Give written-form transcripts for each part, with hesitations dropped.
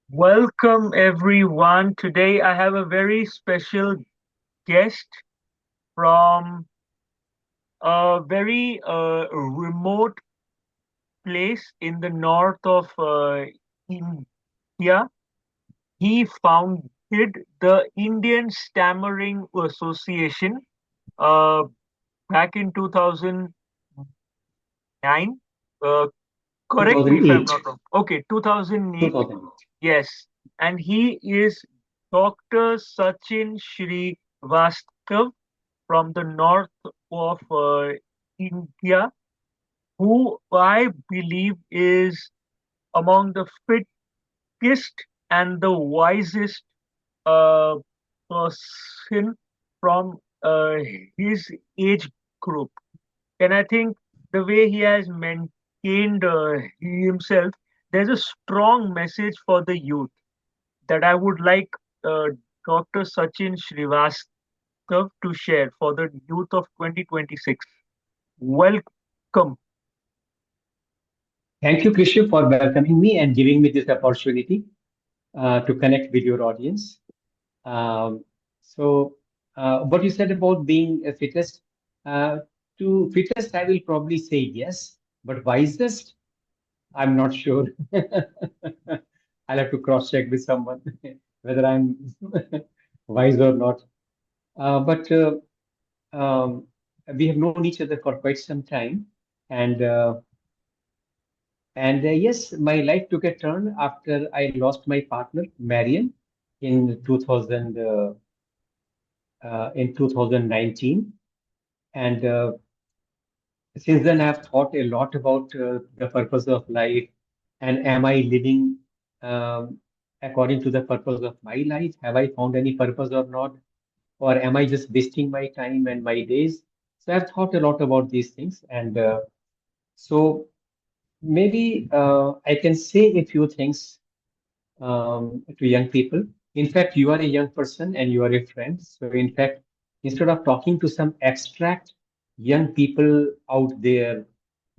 Welcome everyone. Today I have a very special guest from a very remote place in the north of India. He founded the Indian Stammering Association uh, back in 2009. Uh, Correct me if I'm 2008. not wrong. Okay, 2008. 2008. Yes, and he is Dr. Sachin Srivastava from the north of India, who I believe is among the fittest and the wisest uh, person from his age group. And I think the way he has maintained himself, there's a strong message for the youth that I would like uh, Dr. Sachin Srivastava to share for the youth of 2026. Welcome. Thank you, Krishiv, for welcoming me and giving me this opportunity to connect with your audience. Um, so, what you said about being a fittest, uh, to fittest, I will probably say yes, but wisest, I'm not sure. I'll have to cross-check with someone whether I'm wise or not. But um, we have known each other for quite some time, and yes, my life took a turn after I lost my partner, Marian, in 2019. And since then, I've thought a lot about the purpose of life, and am I living um, according to the purpose of my life? Have I found any purpose or not? Or am I just wasting my time and my days? So I've thought a lot about these things, and so maybe I can say a few things to young people. In fact, you are a young person and you are a friend. So, in fact, instead of talking to some abstract young people out there,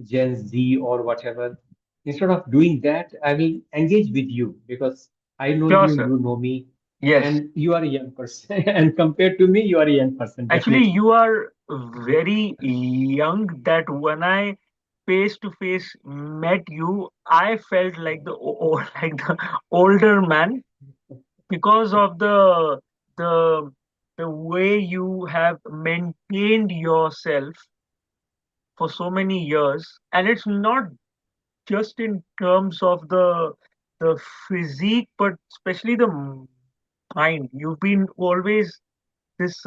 Gen Z or whatever, instead of doing that, I will engage with you because I know Sure, you, sir. you know me, Yes. and you are a young person. And compared to me, you are a young person, Actually, definitely. you are very young that when I face to face met you, I felt like like the older man because of the the way you have maintained yourself for so many years, and it's not just in terms of the physique, but especially the mind. You've been always this.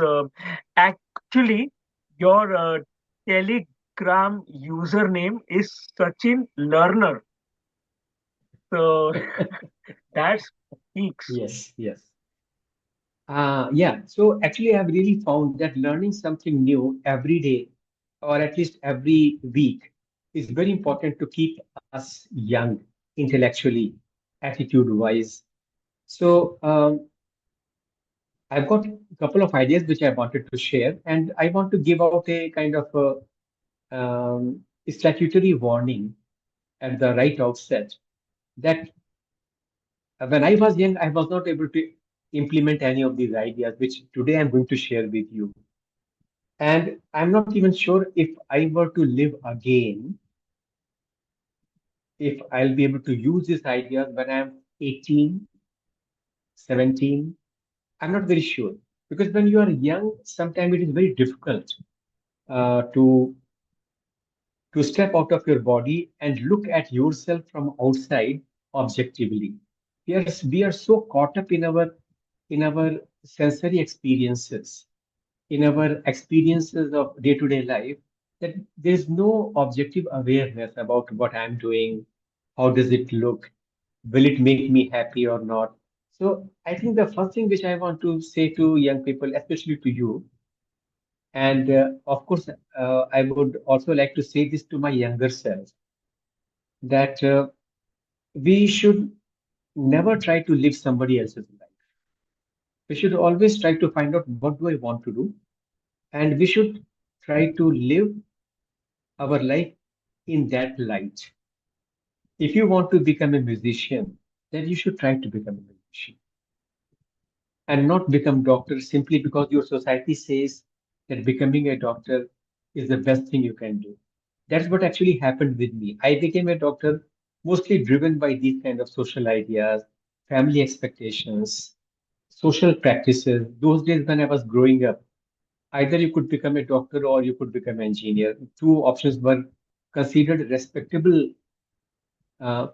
Actually, your Telegram username is Sachin Learner. So that speaks. Yes, yes. Yeah, so actually, I've really found that learning something new every day, or at least every week, is very important to keep us young intellectually, attitude-wise. So, I've got a couple of ideas which I wanted to share, and I want to give out a kind of statutory warning at the right outset that when I was young, I was not able to implement any of these ideas, which today I'm going to share with you. And I'm not even sure if I were to live again, if I'll be able to use these ideas when I'm 18, 17. I'm not very sure. Because when you are young, sometimes it is very difficult uh, to to step out of your body and look at yourself from outside objectively. We are so caught up in our sensory experiences, in our experiences of day-to-day life, that there's no objective awareness about what I'm doing, how does it look, will it make me happy or not. So I think the first thing which I want to say to young people, especially to you, and of course, I would also like to say this to my younger self, that we should never try to live somebody else's life. We should always try to find out what do I want to do, and we should try to live our life in that light. If you want to become a musician, then you should try to become a magician and not become doctor simply because your society says that becoming a doctor is the best thing you can do. That's what actually happened with me. I became a doctor mostly driven by these kind of social ideas, family expectations, social practices. Those days when I was growing up, either you could become a doctor or you could become an engineer. Two options were considered respectable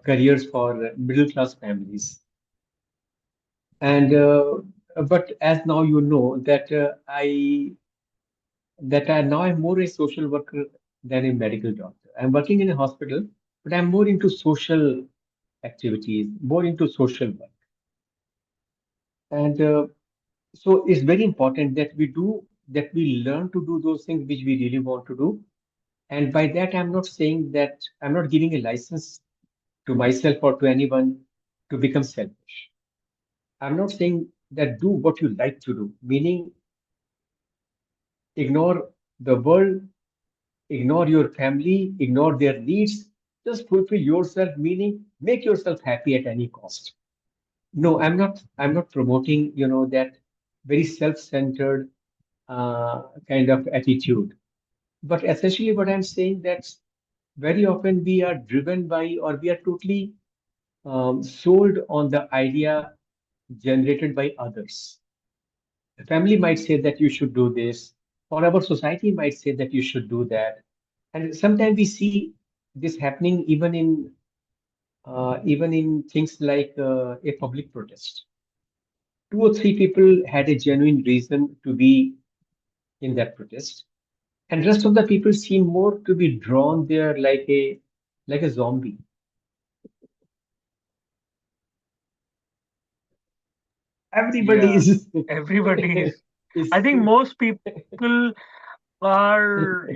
careers for middle class families. And but as now you know that now I'm more a social worker than a medical doctor. I'm working in a hospital, but I'm more into social activities, more into social work. And so it's very important that we learn to do those things which we really want to do. And by that, I'm not saying that I'm not giving a license to myself or to anyone to become selfish. I'm not saying that do what you like to do, meaning ignore the world, ignore your family, ignore their needs, just fulfill yourself, meaning make yourself happy at any cost. No, I'm not promoting, that very self-centered kind of attitude. But essentially what I'm saying that very often we are driven by or we are totally sold on the idea generated by others. The family might say that you should do this, or our society might say that you should do that. And sometimes we see this happening even in things like a public protest. Two or three people had a genuine reason to be in that protest, and rest of the people seem more to be drawn there like a zombie. Everybody Yeah, is everybody is. I is think most people are,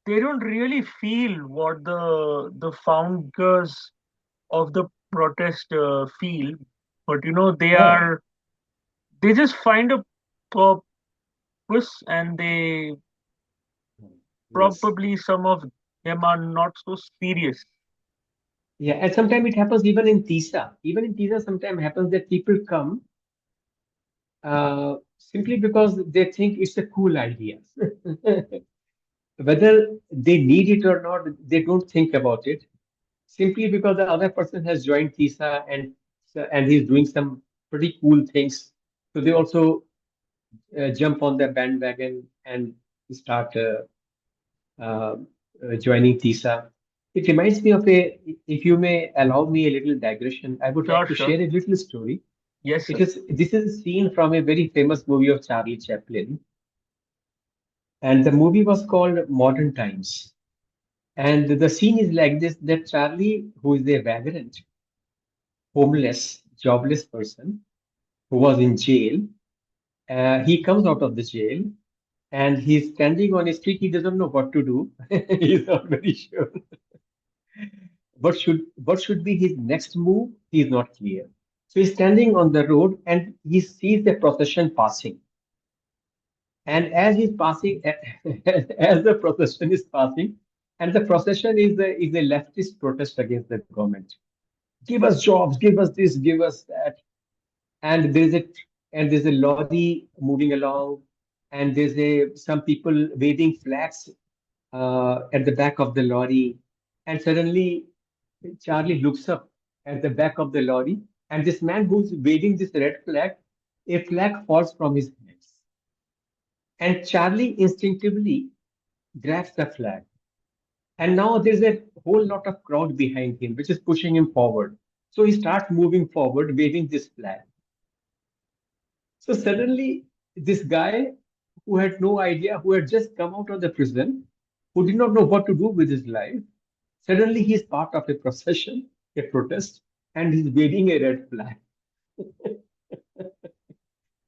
they don't really feel what the founders of the protest feel, but yeah. they just find a purpose, and they Yes. probably some of them are not so serious. Yeah, and sometimes it happens even in TISA. Even in TISA, sometimes happens that people come simply because they think it's a cool idea. Whether they need it or not, they don't think about it. Simply because the other person has joined TISA and he's doing some pretty cool things, so they also jump on the bandwagon and start uh, joining TISA. It reminds me of if you may allow me a little digression, I would like Sure, to sure. share a little story. Yes, sir. This is a scene from a very famous movie of Charlie Chaplin, and the movie was called Modern Times. And the scene is like this: that Charlie, who is a vagrant, homeless, jobless person who was in jail, he comes out of the jail and he's standing on a street. He doesn't know what to do. He's not very sure. What should be his next move? He is not clear. So he's standing on the road and he sees the procession passing. And as he's passing, as the procession is passing, and the procession is a leftist protest against the government. Give us jobs, give us this, give us that. And there's a lorry moving along, and there's a some people waving flags at the back of the lorry. And suddenly Charlie looks up at the back of the lorry, and this man who's waving this red flag, a flag falls from his hands. And Charlie instinctively grabs the flag. And now there's a whole lot of crowd behind him, which is pushing him forward. So he starts moving forward, waving this flag. So suddenly, this guy who had no idea, who had just come out of the prison, who did not know what to do with his life, suddenly he's part of a procession, a protest, and he's waving a red flag.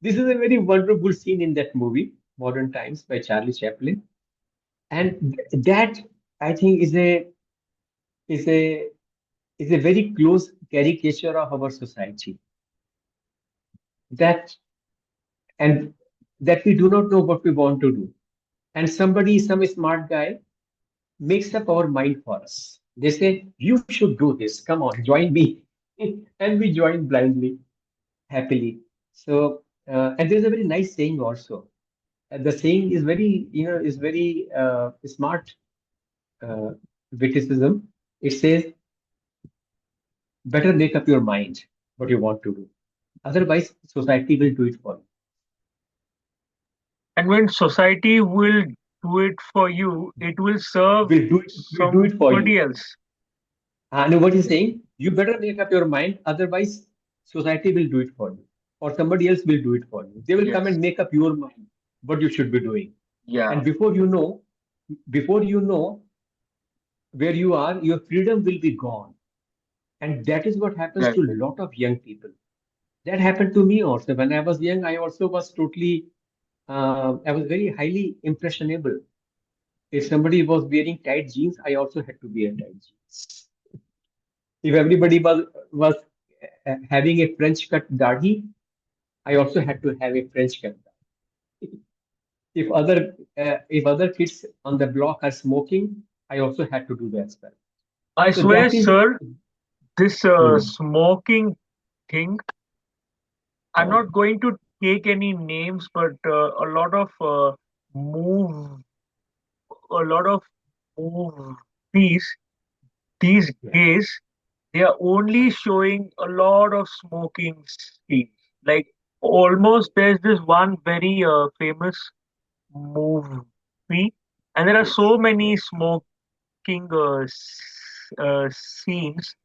This is a very wonderful scene in that movie, Modern Times by Charlie Chaplin. And that, I think, is a is a very close caricature of our society. That and that we do not know what we want to do. And some smart guy makes up our mind for us. They say, you should do this. Come on, join me. And we join blindly, happily. So, and there's a very nice saying also. The saying is very, is very smart uh, witticism. It says, better make up your mind what you want to do. Otherwise, society will do it for And when society will do it for you, it will serve you. Will do it for you. somebody else. And what he's saying, you better make up your mind. Otherwise, society will do it for you, or somebody else will do it for you. They will come Yes. and make up your mind what you should be doing. Yeah, And before you know where you are, your freedom will be gone. And that is what happens to a exactly. lot of young people. That happened to me also. When I was young, I also was totally, I was very highly impressionable. If somebody was wearing tight jeans, I also had to wear tight jeans. If everybody was having a French cut dadi, I also had to have a French cut. If other kids on the block are smoking, I also had to do that as well. I So swear, that is sir, this hmm, smoking thing, I'm uh, not going to take any names, but move, a lot of movies these yeah, days, they are only showing a lot of smoking scenes. Like almost there's this one very famous movie, and there are yes, so many yes, smoking scenes.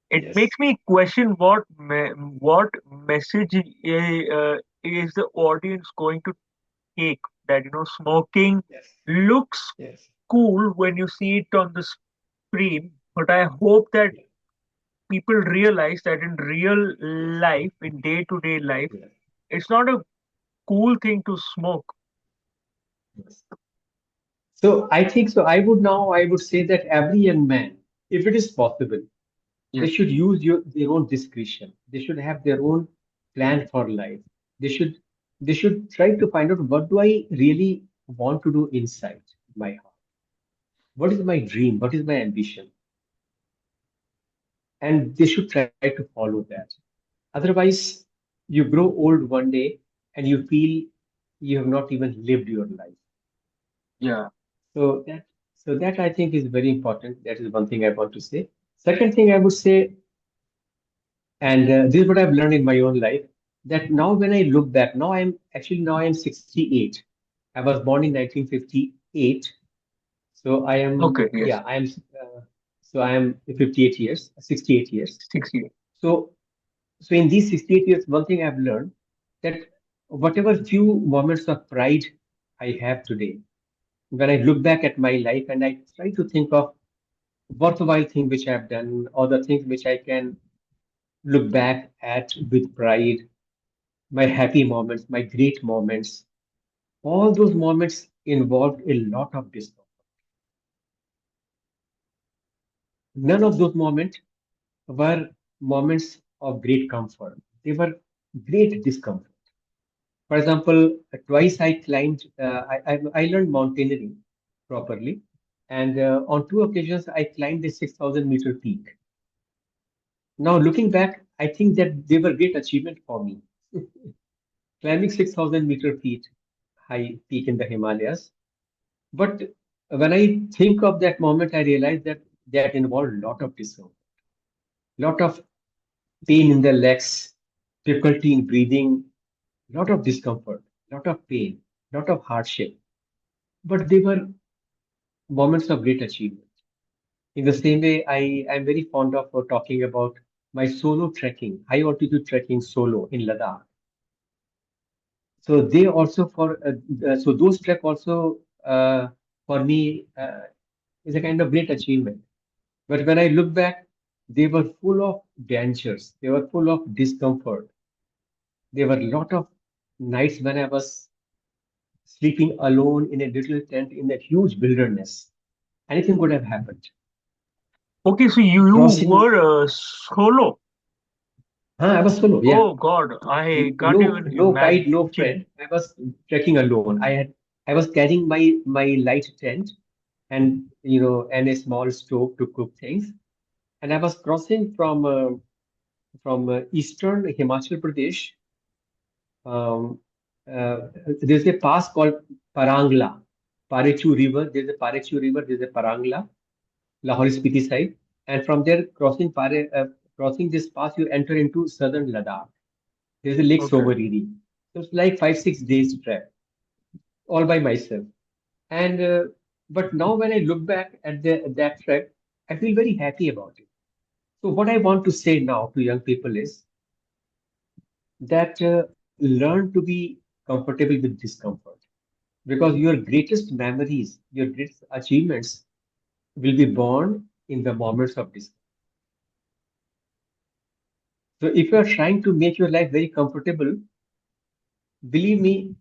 It yes, makes me question what message is the audience going to take. That smoking yes, looks yes, cool when you see it on the screen, but I hope that yes, people realize that in real life, in day to day life, yes, it's not a cool thing to smoke. yes. So I think so. I would say that every young man, if it is possible, they Yes. should use their own discretion. They should have their own plan for life. They should they should try to find out what do I really want to do inside my heart. What is my dream? What is my ambition? And they should try to follow that. Otherwise, you grow old one day and you feel you have not even lived your life. Yeah. So that I think is very important. That is one thing I want to say. Second thing I would say, and this is what I've learned in my own life, that now when I look back, now I'm 68. I was born in 1958. So I am, Okay. Yes. yeah, I am 58 years, 68 years. 6 years. So, so in these 68 years, one thing I've learned that whatever few moments of pride I have today, when I look back at my life and I try to think of worthwhile thing which I've done or the things which I can look back at with pride, my happy moments, my great moments, all those moments involved a lot of discomfort. None of those moments were moments of great comfort. They were great discomfort. For example, twice I climbed, I learned mountaineering properly. And on two occasions, I climbed a 6,000-meter peak. Now, looking back, I think that they were great achievement for me. Climbing 6,000-meter feet high peak in the Himalayas. But when I think of that moment, I realize that that involved a lot of discomfort, lot of pain in the legs, difficulty in breathing, lot of discomfort, lot of pain, lot of hardship. But they were moments of great achievement. In the same way, I am very fond of talking about my solo trekking, high altitude trekking solo in Ladakh. So they also so those trek also for me is a kind of great achievement. But when I look back, they were full of dangers. They were full of discomfort. There were a lot of nights when I was sleeping alone in a little tent in that huge wilderness. Anything could have happened. Okay. So you Crossing, were solo. I was solo, yeah. Oh God, I can't No, even no guide, no imagine. friend. I was trekking alone. I was carrying my light tent, and and a small stove to cook things. And I was crossing from eastern Himachal Pradesh. Um, there's a pass called Parangla, Parechu River. There's a Parechu River. There's a Parangla, Lahore Spiti side, and from there crossing this pass, you enter into southern Ladakh. There's a Lake Okay. Soberiri. So it's like 5 6 days trek, all by myself. And but now when I look back at that trek, I feel very happy about it. So what I want to say now to young people is that learn to be comfortable with discomfort, because your greatest memories, your greatest achievements will be born in the moments of discomfort. So if you are trying to make your life very comfortable, believe me,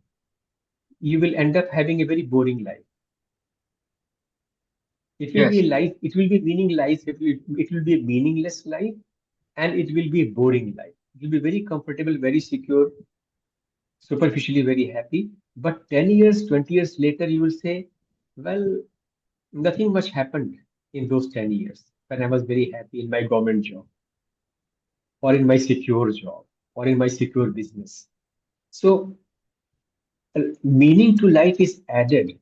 you will end up having a very boring life. It will be Yes. a life, it will be meaningless, it will be a meaningless life, and it will be a boring life. It will be very comfortable, very secure, superficially very happy. But 10 years, 20 years later, you will say, well, nothing much happened in those 10 years when I was very happy in my government job, or in my secure job, or in my secure business. So, meaning to life is added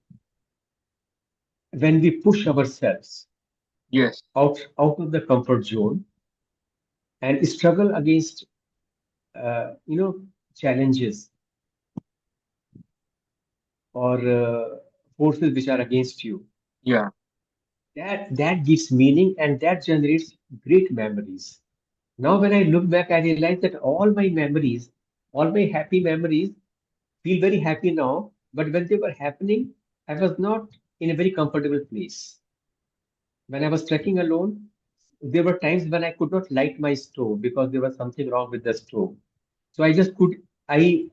when we push ourselves Yes. out of the comfort zone and struggle against, challenges or forces which are against you. Yeah. That gives meaning, and that generates great memories. Now, when I look back, I realize that all my memories, all my happy memories, feel very happy now. But when they were happening, I was not in a very comfortable place. When I was trekking alone, there were times when I could not light my stove because there was something wrong with the stove. So I just could I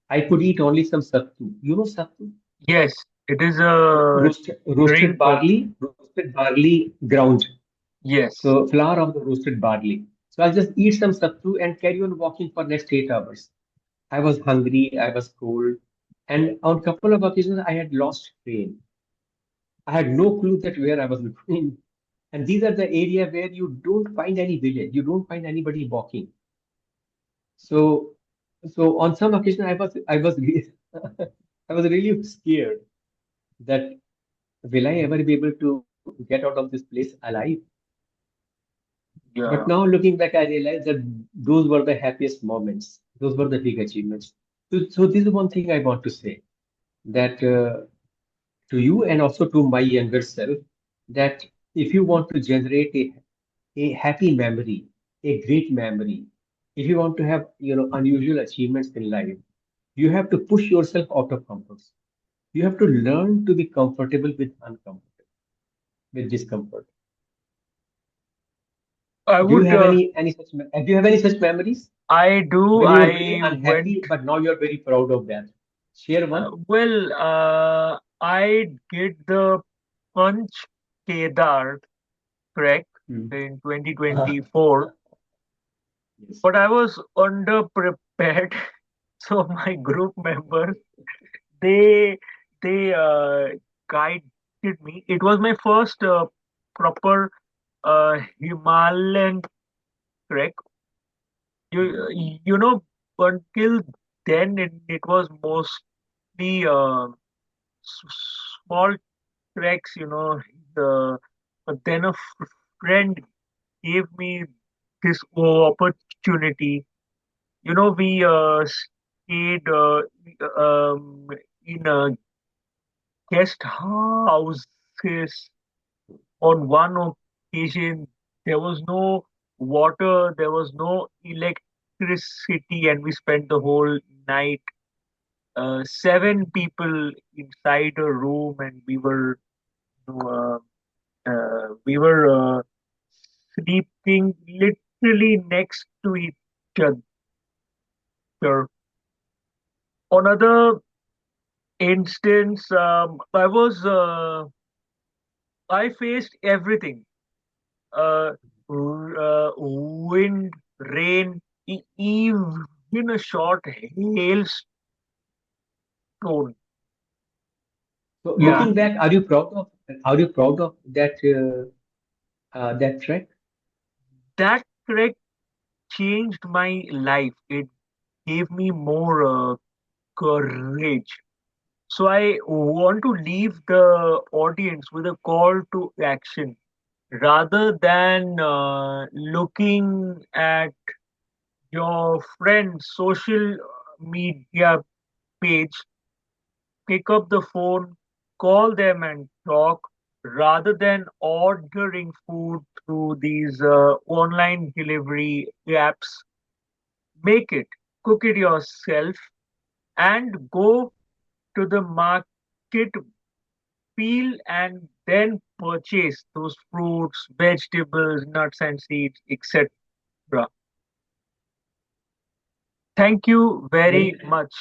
I could eat only some sattu. You know sattu? Yes. It is a Roasted drink of, barley ground. yes. So flour of the roasted barley. So I'll just eat some sattu and carry on walking for next 8 hours. I was hungry, I was cold, and on a couple of occasions I had lost train. I had no clue that where I was going. And these are the area where you don't find any village, you don't find anybody walking. So, so on some occasion I was really scared that will I ever be able to get out of this place alive? But Yeah. now looking back, I realized that those were the happiest moments. Those were the big achievements. So this is one thing I want to say, that to you and also to my younger self, that if you want to generate a happy memory, a great memory, if you want to have unusual achievements in life, you have to push yourself out of comfort. You have to learn to be comfortable with uncomfortable, with discomfort. I Do you would, have do you have any such memories I do, when you were very I went, unhappy, but now you're very proud of that? Share one. I did the Punch Kedar trek Hmm. in 2024, Yes. but I was underprepared. So my group members, they they guided me. It was my first proper Himalayan trek. Hmm. You know, until then it was mostly small treks. But then a friend gave me this opportunity. We stayed in guest houses. On one occasion, there was no water, there was no electricity, and we spent the whole night, seven people inside a room, and you know, we were sleeping literally next to each other. Another instance, I faced everything: wind, rain, even a short hailstone. So Yeah, looking back, are you proud of that trek? that trek changed my life. It gave me more courage. So I want to leave the audience with a call to action rather than looking at your friend's social media page. Pick up the phone, call them and talk rather than ordering food through these online delivery apps. Make it, cook it yourself, and go to the market, peel and then purchase those fruits, vegetables, nuts and seeds, etc. Thank you Well, very much.